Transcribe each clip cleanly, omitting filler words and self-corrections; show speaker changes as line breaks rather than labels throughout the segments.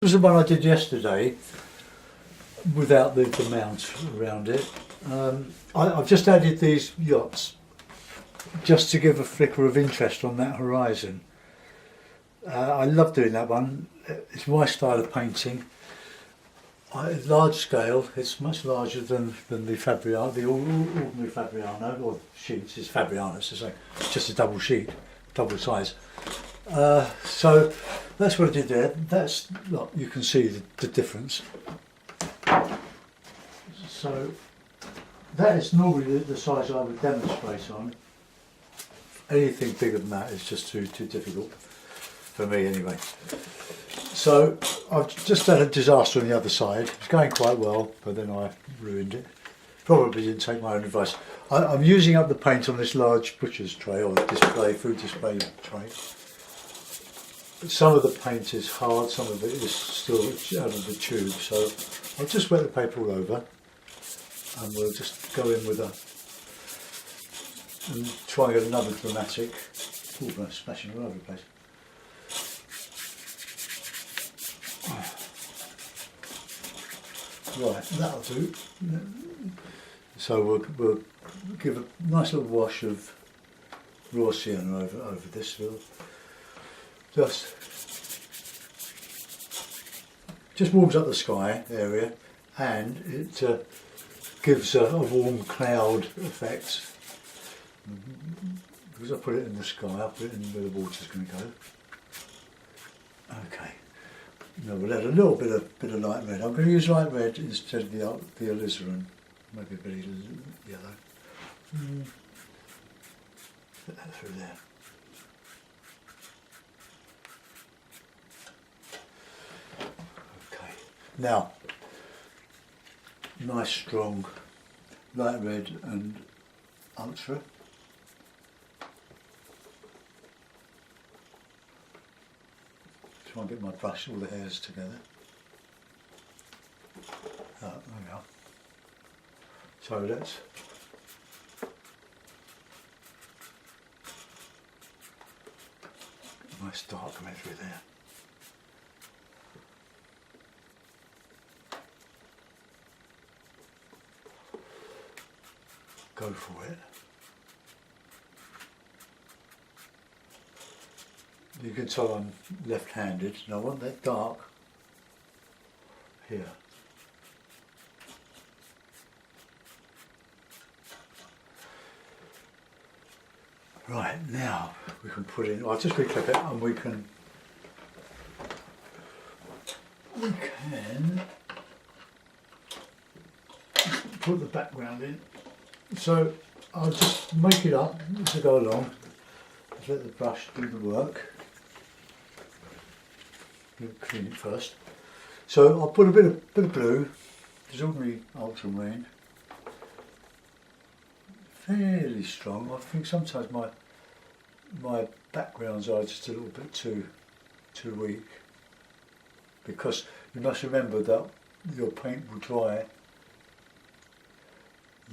was the one I did yesterday without the mount around it. I've just added these yachts just to give a flicker of interest on that horizon. I love doing that one. It's my style of painting. Large scale. It's much larger than the Fabriano, the ordinary Fabriano, or sheets. It's Fabriano, so it's just a double sheet, double size. So that's what I did there. That's, look, you can see the difference. So that is normally the size I would demonstrate on. Anything bigger than that is just too difficult for me anyway. So I've just had a disaster on the other side. It's going quite well, but then I ruined it. Probably didn't take my own advice. I'm using up the paint on this large butcher's tray, or food display tray. Some of the paint is hard, some of it is still out of the tube, so I'll just wet the paper all over and we'll just go in with and try and get another dramatic. Oh, I'm splashing all over the place. Right, that'll do. So we'll give a nice little wash of raw sienna over this. We'll just warms up the sky area, and it gives a warm cloud effect. Because I put it in the sky, I put it in where the water's going to go. Okay. Now we'll add a little bit of light red. I'm going to use light red instead of the alizarin, maybe a bit of yellow. Put that through there. Okay. Now, nice strong light red and ultra. Try and get my brush, all the hairs together. There we are. So let's nice dark coming through there. Go for it. You can tell I'm left-handed, and I want that dark here. Right, now we can put in, I'll just reclip it and we can put the background in. So I'll just make it up as I go along. Just let the brush do the work. Clean it first. So I'll put a bit of blue. There's ordinary ultramarine. Fairly strong. I think sometimes my backgrounds are just a little bit too weak, because you must remember that your paint will dry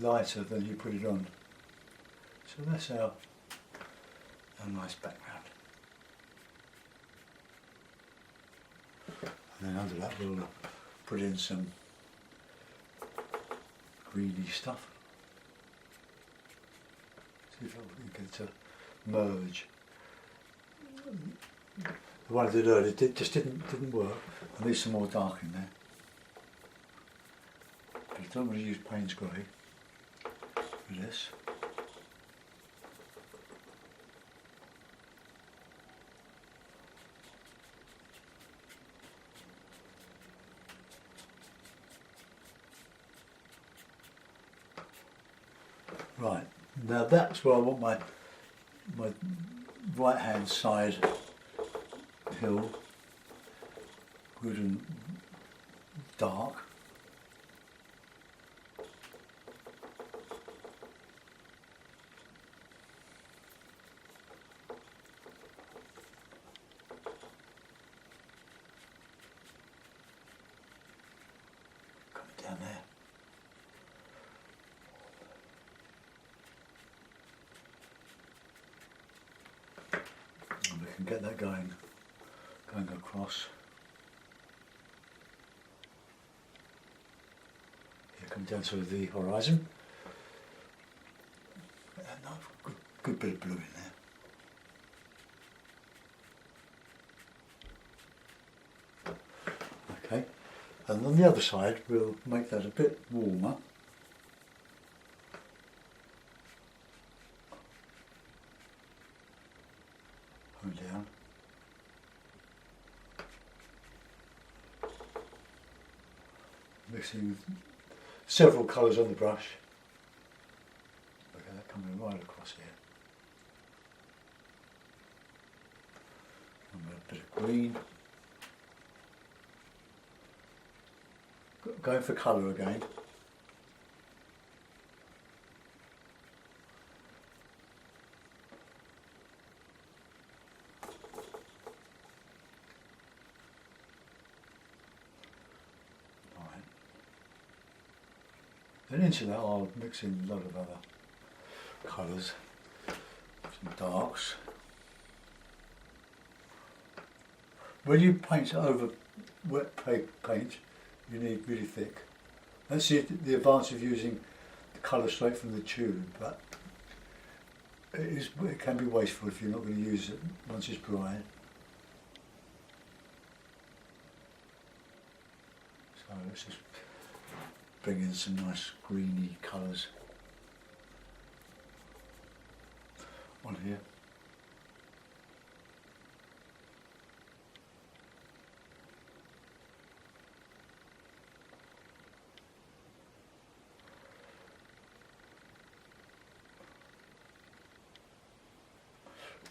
lighter than you put it on. So that's our nice background. And then under that we'll put in some greeny stuff. See if we can get to merge. The one I did earlier just didn't work. I need some more dark in there. But you don't want to use Payne's grey for this. Right, now that's where I want my right hand side hill good and dark. Coming down there. And we can get that going across. come down to the horizon. Good bit of blue in there. Okay, and on the other side we'll make that a bit warmer. Hold down. Mixing with several colours on the brush. Look at that coming right across here. And a bit of green. Going for colour again. And into that I'll mix in a lot of other colours, some darks. When you paint over wet paint, you need really thick. That's the advantage of using the colour straight from the tube, but it can be wasteful if you're not going to use it once it's dry. So let's just bring in some nice greeny colours on here.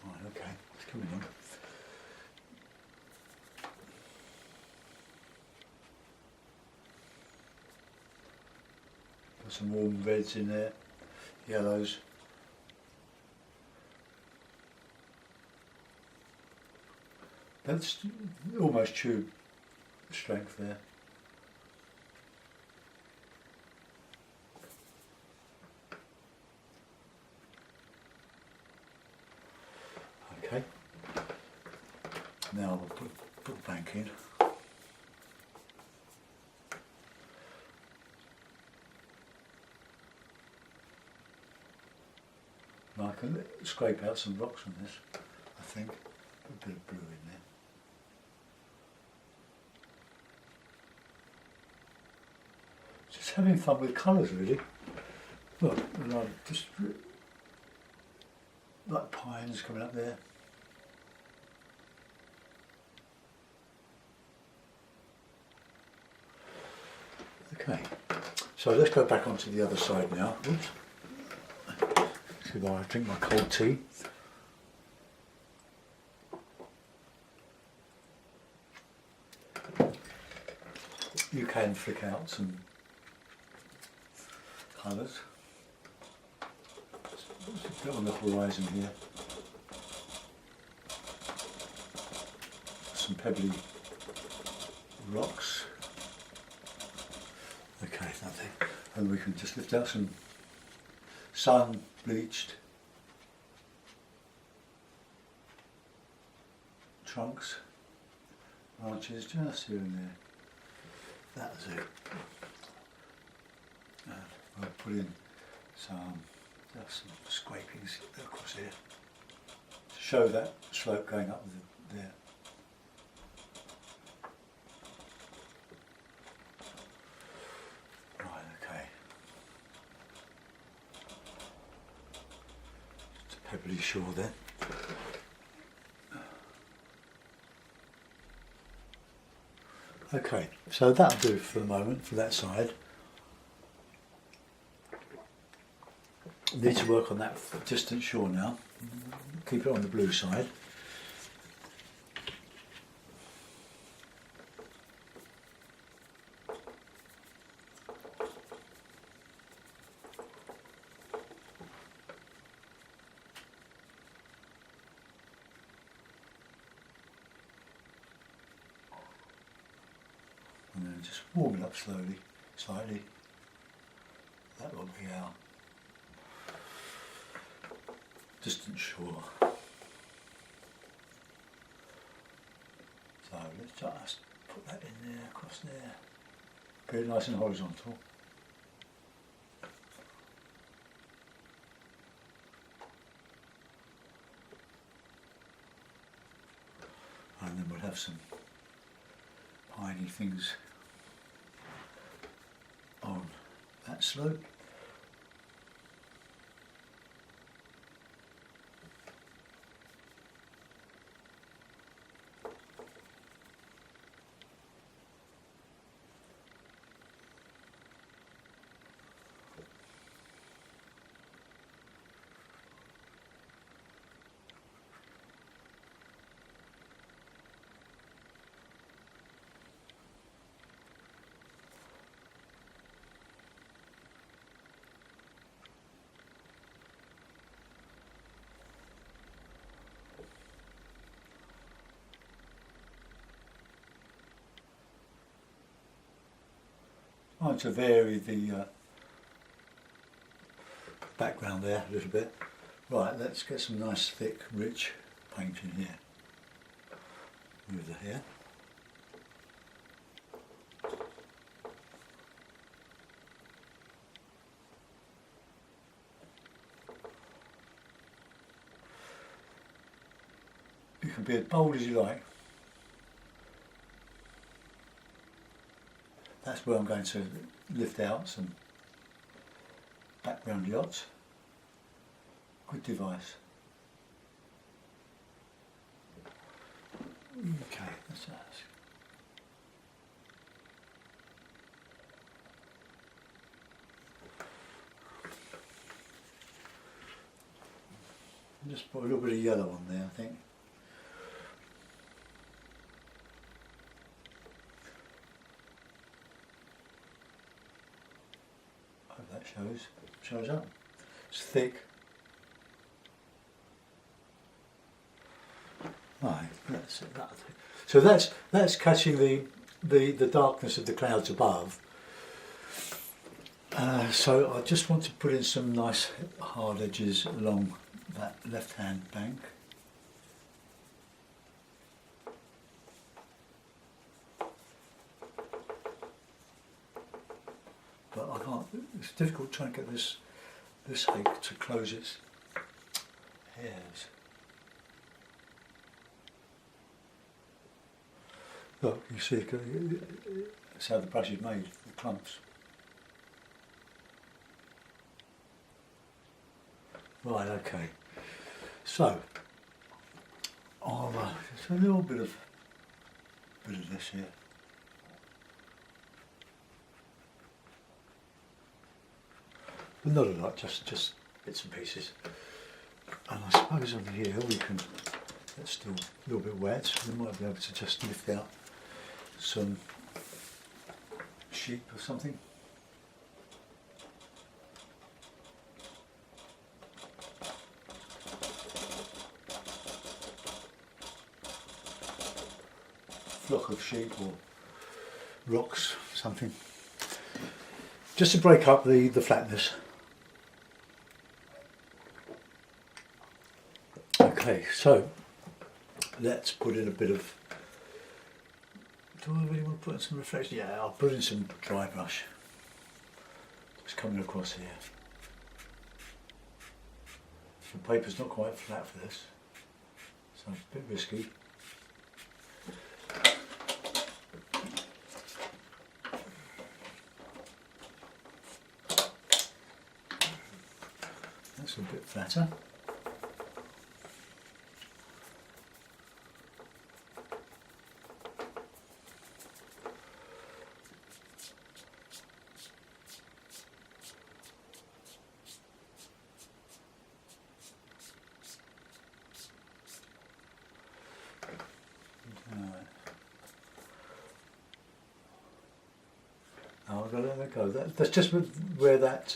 Right, okay, it's coming on. Got some warm reds in there, yellows. That's almost tube strength there. Okay, now we'll put the bank in. Now I can scrape out some rocks on this, I think. Put a bit of blue in there. Just having fun with colours really. Look, and I just like pines coming up there. Okay, so let's go back onto the other side now. Oops. See while I drink my cold tea. You can flick out some colours. Just a bit on the horizon here. Some pebbly rocks. Okay, nothing. And we can just lift out some sun bleached trunks, branches just here and there. That's it. And I'll put in some scrapings across here to show that slope going up there. Right, okay. It's a pebbly shore there. Okay, so that'll do for the moment for that side. Need to work on that distant shore now. Keep it on the blue side. And then just warm it up slowly, slightly. That will be our distant shore. So let's just put that in there, across there. Get it nice and horizontal. have some piney things on that slope. I want to vary the background there a little bit. Right, let's get some nice thick rich paint in here. Move the hair. You can be as bold as you like. That's where I'm going to lift out some background yachts. Good device. Okay, that's that. Just put a little bit of yellow on there, I think. Hope that shows up. It's thick. Right, that's it. So that's catching the darkness of the clouds above. So I just want to put in some nice hard edges along that left-hand bank. But I can't. It's difficult trying to get this hake to close its hairs. Look, you see, that's how the brush is made, the clumps. Right, okay. So, I'll just a little bit of this here. But not a lot, just bits and pieces. And I suppose over here we can. It's still a little bit wet. So we might be able to just lift out some sheep or something. Flock of sheep or rocks, something. Just to break up the flatness. Okay, so let's put in a bit of. Do I really want to put in some reflection? Yeah, I'll put in some dry brush. Just coming across here. The paper's not quite flat for this, so it's a bit risky. That's a bit flatter. Oh, I've got to let that go. That's just where that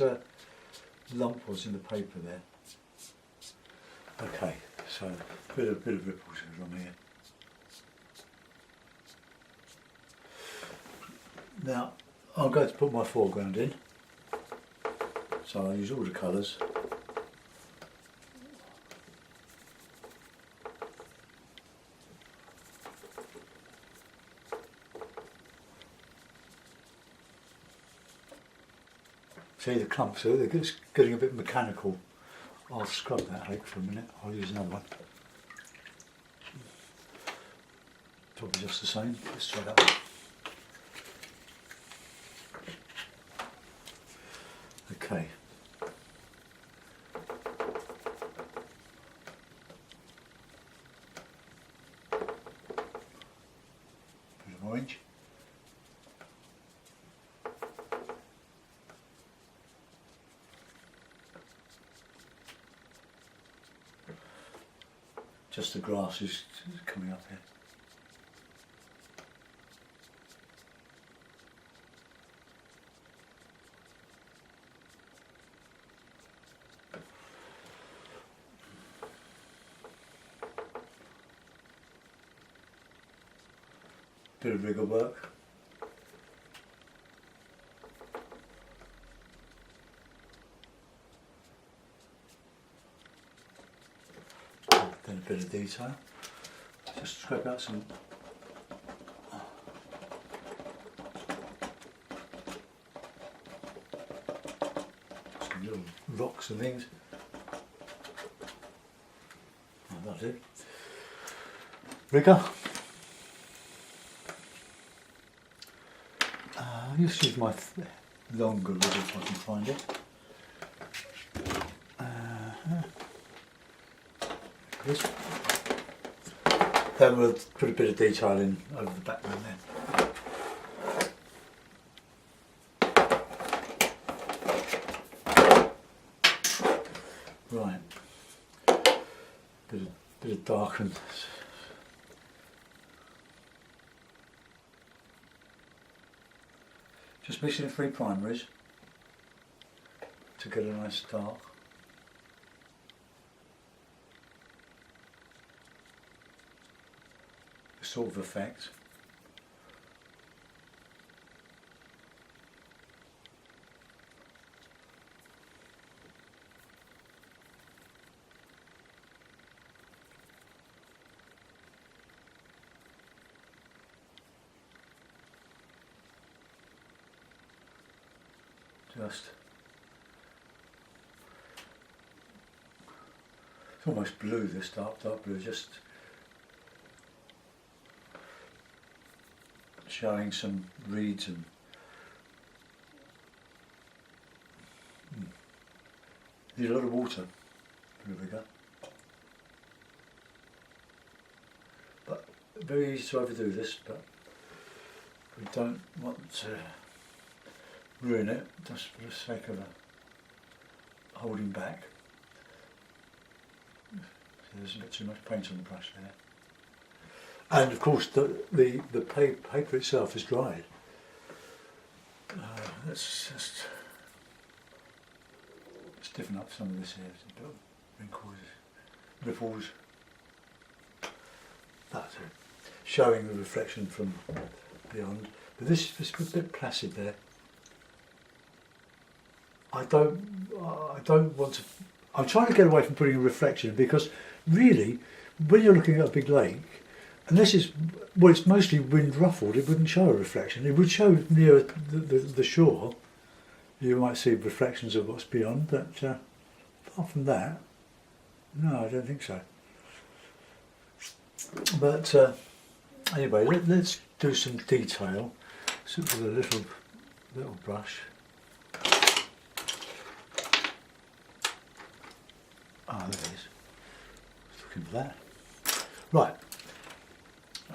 lump was in the paper there. Okay, so a bit of ripples on here. Now I'm going to put my foreground in. So I'll use all the colours. See the clumps, so they're just getting a bit mechanical. I'll scrub that hake for a minute, I'll use another one. Probably just the same. Let's try that one. Okay. Bit of orange. Just the grass is coming up here. Bit of rigger work. Then a bit of detail. Just scrape out some little rocks and things. Oh, that's it. Rigger. I'll just use my longer rigger if I can find it. This. Then we'll put a bit of detail in over the background there. Right, bit of darken. Just mixing 3 primaries to get a nice dark. Sort of effect. Just it's almost blue, this dark blue, just showing some reeds and need a lot of water for a rigger, but very easy to overdo this, but we don't want to ruin it just for the sake of holding back. So there's a bit too much paint on the brush there. And of course the paper itself is dried. Let's just stiffen up some of this here, a bit of wrinkles, ripples. That's it. Showing the reflection from beyond. But this is a bit placid there. I don't want to. I'm trying to get away from putting a reflection because really, when you're looking at a big lake, and this is, well, it's mostly wind ruffled, it wouldn't show a reflection. It would show near the shore. You might see reflections of what's beyond, but apart from that, no, I don't think so. But anyway, let's do some detail. So with a little brush. Ah, there it is. Looking for that. Right.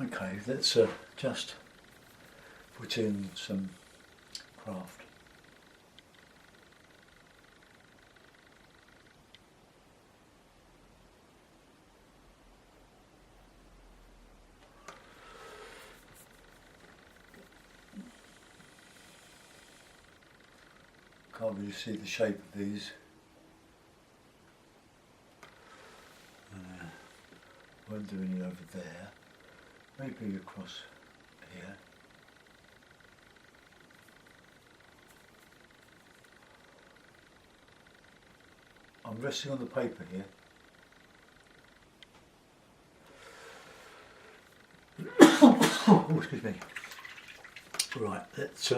Okay, let's just put in some craft. Can't really see the shape of these. Won't do any over there. Maybe across here. I'm resting on the paper here. Oh, excuse me. Right, let's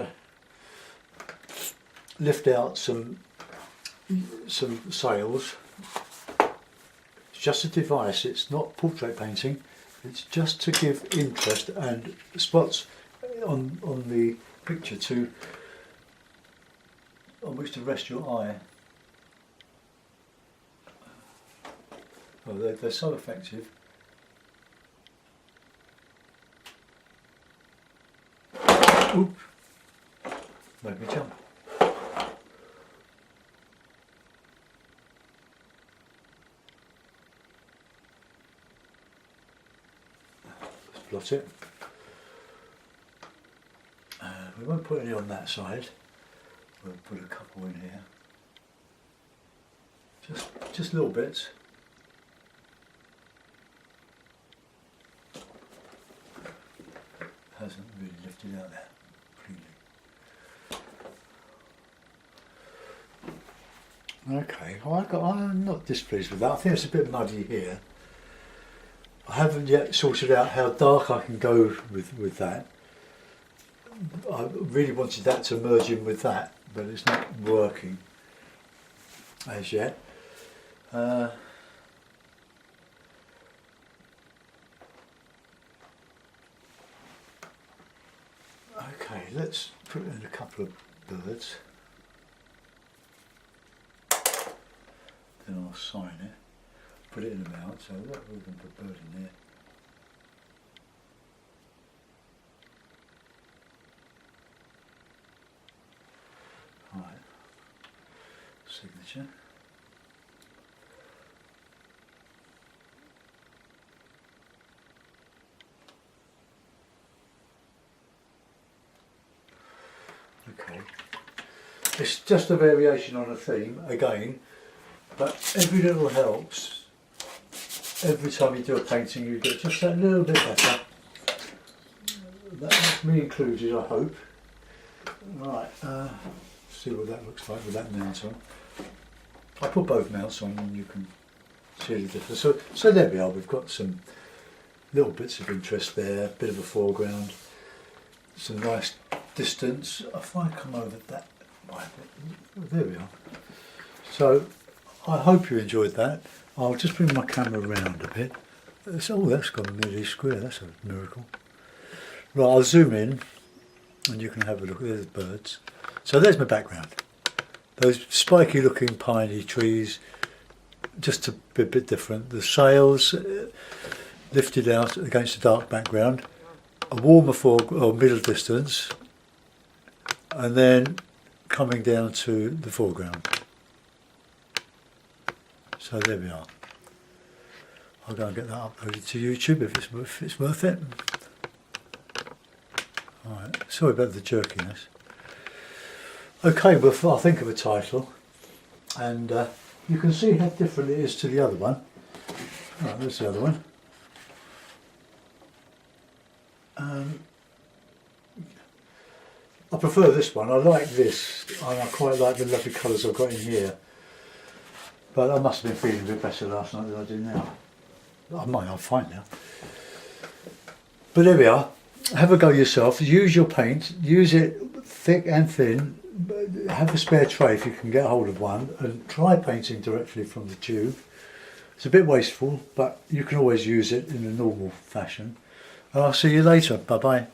lift out some sails. It's just a device, it's not portrait painting, It's just to give interest and spots on the picture to on which to rest your eye. Oh, they're so effective. Oop! Made me jump. Let's blot it. We won't put any on that side. We'll put a couple in here. Just little bits. Hasn't really lifted out there completely. Okay, well, I'm not displeased with that. I think it's a bit muddy here. I haven't yet sorted out how dark I can go with that. I really wanted that to merge in with that, but it's not working as yet. Okay, let's put in a couple of birds. Then I'll sign it, put it in the mount, so we're going to put a bird in there. Right, signature. Okay, it's just a variation on a theme again, but every little helps. Every time you do a painting you get just that little bit better. That's me included, I hope. Right, see what that looks like with that mount on. I put both mounts on and you can see the difference. So there we are, we've got some little bits of interest there, a bit of a foreground, some nice distance. If I come over that, there we are. So I hope you enjoyed that. I'll just bring my camera around a bit. Oh, that's gone nearly square, that's a miracle. Right, I'll zoom in and you can have a look. There's the birds. So there's my background. Those spiky looking piney trees, just a bit different. The sails lifted out against a dark background, a warmer middle distance, and then coming down to the foreground. So there we are. I'll go and get that uploaded to YouTube if it's worth it. Alright, sorry about the jerkiness. Okay, well I'll think of a title, and you can see how different it is to the other one. Right, there's the other one. I prefer this one. I like this, and I quite like the lovely colours I've got in here. But I must have been feeling a bit better last night than I do now. I'm fine now. But there we are. Have a go yourself. Use your paint. Use it thick and thin. Have a spare tray if you can get hold of one, and try painting directly from the tube. It's a bit wasteful, but you can always use it in a normal fashion. And I'll see you later. Bye bye.